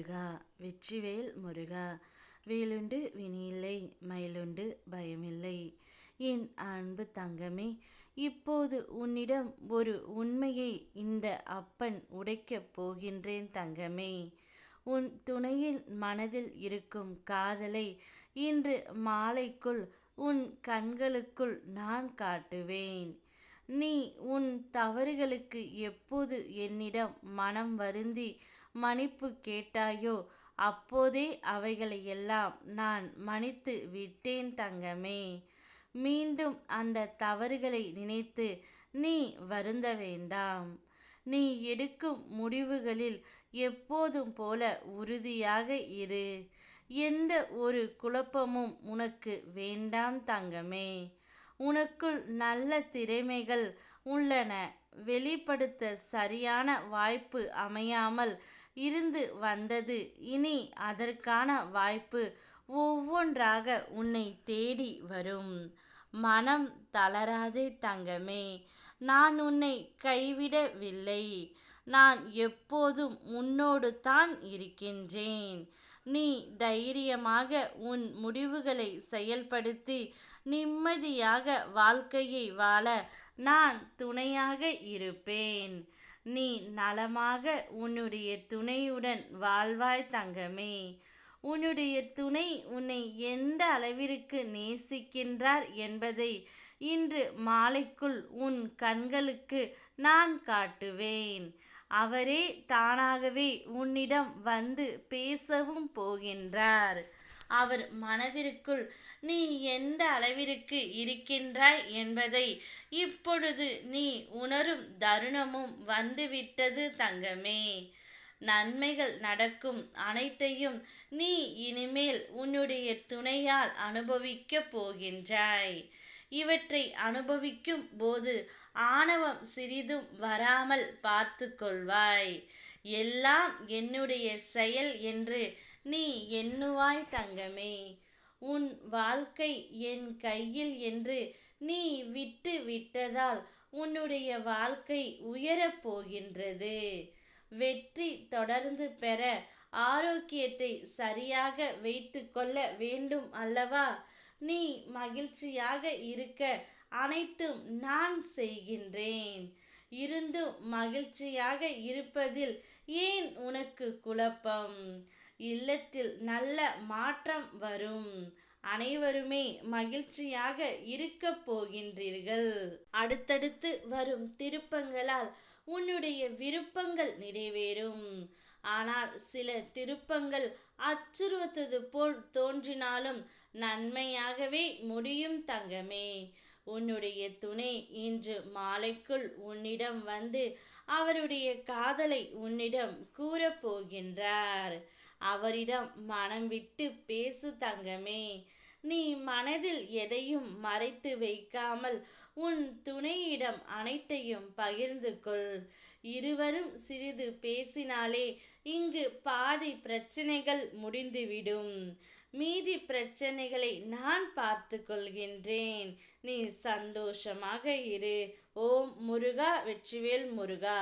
முருகா வெற்றிவேல் முருகா. வேலுண்டு வினையில்லை, மயிலுண்டு பயமில்லை. என் அன்பு தங்கமே, இப்போது உன்னிடம் ஒரு உண்மையை இந்த அப்பன் உடைக்கப் போகின்றேன் தங்கமே. உன் துணையின் மனதில் இருக்கும் காதலை இன்று மாலைக்குள் உன் கண்களுக்குள் நான் காட்டுவேன். நீ உன் தவறுகளுக்கு எப்போது என்னிடம் மனம் வருந்தி மன்னிப்பு கேட்டாயோ அப்போதே அவைகளையெல்லாம் நான் மன்னித்து விட்டேன் தங்கமே. மீண்டும் அந்த தவறுகளை நினைத்து நீ வருந்த வேண்டாம். நீ எடுக்கும் முடிவுகளில் எப்போதும் போல உறுதியாக இரு. எந்த ஒரு குழப்பமும் உனக்கு வேண்டாம் தங்கமே. உனக்குள் நல்ல திறமைகள் உள்ளன. வெளிப்படுத்த சரியான வாய்ப்பு அமையாமல் இருந்து வந்தது. இனி அதற்கான வாய்ப்பு ஒவ்வொன்றாக உன்னை தேடி வரும். மனம் தளராதே தங்கமே. நான் உன்னை கைவிடவில்லை. நான் எப்போதும் உன்னோடு தான் இருக்கின்றேன். நீ தைரியமாக உன் முடிவுகளை செயல்படுத்தி நிம்மதியாக வாழ்க்கையை வாழ நான் துணையாக இருப்பேன். நீ நலமாக உன்னுடைய துணையுடன் வாழ்வாய் தங்கமே. உன்னுடைய துணை உன்னை எந்த அளவிற்கு நேசிக்கின்றார் என்பதை இன்று மாலைக்குள் உன் கண்களுக்கு நான் காட்டுவேன். அவரே தானாகவே உன்னிடம் வந்து பேசவும் போகின்றார். அவர் மனதிற்குள் நீ எந்த அளவிற்கு இருக்கின்றாய் என்பதை இப்பொழுது நீ உணரும் தருணமும் வந்துவிட்டது தங்கமே. நன்மைகள் நடக்கும் அனைத்தையும் நீ இனிமேல் உன்னுடைய துணையால் அனுபவிக்கப் போகின்றாய். இவற்றை அனுபவிக்கும் போது ஆணவம் சிறிதும் வராமல் பார்த்து கொள்வாய். எல்லாம் என்னுடைய செயல் என்று நீ எண்ணுவாய் தங்கமே. உன் வாழ்க்கை என் கையில் என்று நீ விட்டு விட்டதால் உன்னுடைய வாழ்க்கை உயரப் போகின்றது. வெற்றி தொடர்ந்து பெற ஆரோக்கியத்தை சரியாக வைத்து கொள்ள வேண்டும் அல்லவா? நீ மகிழ்ச்சியாக இருக்க அனைத்தும் நான் செய்கின்றேன். இருந்தும் மகிழ்ச்சியாக இருப்பதில் ஏன் உனக்கு குழப்பம்? இல்லத்தில் நல்ல மாற்றம் வரும். அனைவருமே மகிழ்ச்சியாக இருக்க போகின்றீர்கள். அடுத்தடுத்து வரும் திருப்பங்களால் உன்னுடைய விருப்பங்கள் நிறைவேறும். ஆனால் சில திருப்பங்கள் அச்சுறுத்துவது போல் தோன்றினாலும் நன்மையாகவே முடியும் தங்கமே. உன்னுடைய துணை இன்று மாலைக்குள் உன்னிடம் வந்து அவருடைய காதலை உன்னிடம் கூறப்போகின்றார். அவரிடம் மனம் விட்டு பேசு தங்கமே. நீ மனதில் எதையும் மறைத்து வைக்காமல் உன் துணையிடம் அனைத்தையும் பகிர்ந்து கொள். இருவரும் சிறிது பேசினாலே இங்கு பாதி பிரச்சனைகள் முடிந்துவிடும். மீதி பிரச்சனைகளை நான் பார்த்து கொள்கின்றேன். நீ சந்தோஷமாக இரு. ஓம் முருகா வெற்றிவேல் முருகா.